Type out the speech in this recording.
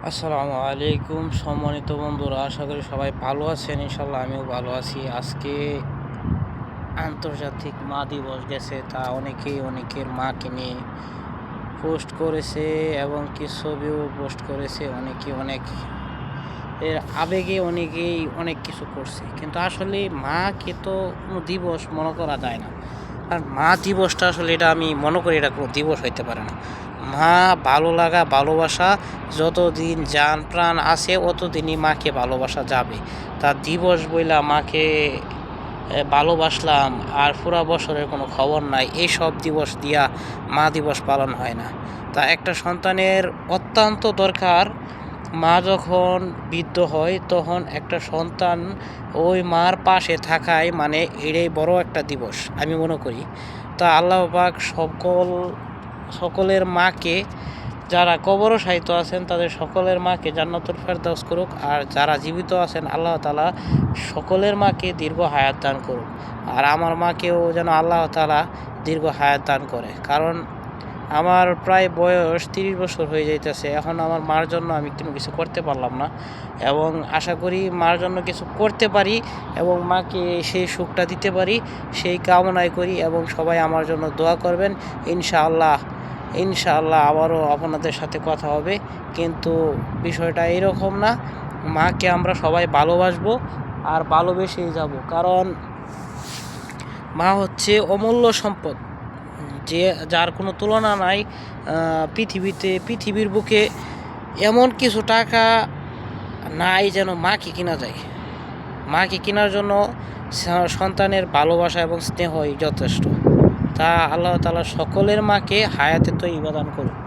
আসসালামু আলাইকুম সম্মানিত বন্ধুরা, আশা করি সবাই ভালো আছেন। ইনশাল্লাহ আমিও ভালো আছি। আজকে আন্তর্জাতিক মা দিবস গেছে, তা অনেকের মাকে নিয়ে পোস্ট করেছে এবং কি ছবিও পোস্ট করেছে। অনেক এর আবেগে অনেকেই অনেক কিছু করছে, কিন্তু আসলে মাকে তো কোনো দিবস মনে করা যায় না। আর মা দিবসটা আসলে এটা আমি মনে করি এটা কোনো দিবস হইতে পারে না। মা ভালো লাগা, ভালোবাসা যতদিন জান প্রাণ আছে অতদিনই মাকে ভালোবাসা যাবে। তার দিবস বইলা মাকে ভালোবাসলাম আর পুরা বছরের কোনো খবর নাই, এইসব দিবস দিয়া মা দিবস পালন হয় না। তা একটা সন্তানের অত্যন্ত দরকার, মা যখন বৃদ্ধ হয় তখন একটা সন্তান ওই মার পাশে থাকায় মানে এটাই বড় একটা দিবস আমি মনে করি। তা আল্লাহ পাক সকলের মাকে, যারা কবরশায়িত আছেন তাদের সকলের মাকে জান্নাতুল ফেরদাউস করুক, আর যারা জীবিত আছেন আল্লাহ তাআলা সকলের মাকে দীর্ঘ হায়াত দান করুক। আর আমার মাকেও যেন আল্লাহ তাআলা দীর্ঘ হায়াত দান করে, কারণ আমার প্রায় বয়স 30 বছর হয়ে যাইতেছে। এখন আমার মার জন্য আমি কোনো কিছু করতে পারলাম না, এবং আশা করি মার জন্য কিছু করতে পারি এবং মাকে সেই সুখটা দিতে পারি, সেই কামনাই করি। এবং সবাই আমার জন্য দোয়া করবেন। ইনশাআল্লাহ আবারও আপনাদের সাথে কথা হবে, কিন্তু বিষয়টা এরকম না। মাকে আমরা সবাই ভালোবাসবো আর ভালোবেসেই যাব, কারণ মা হচ্ছে অমূল্য সম্পদ, যার কোনো তুলনা নাই। পৃথিবীর বুকে এমন কিছু টাকা নাই যেন মাকে কিনা যায়। মাকে কেনার জন্য সন্তানের ভালোবাসা এবং স্নেহই যথেষ্ট। তা আল্লাহ তাআলা সকলের মাকে হায়াতে তৈয়বা দান করুক।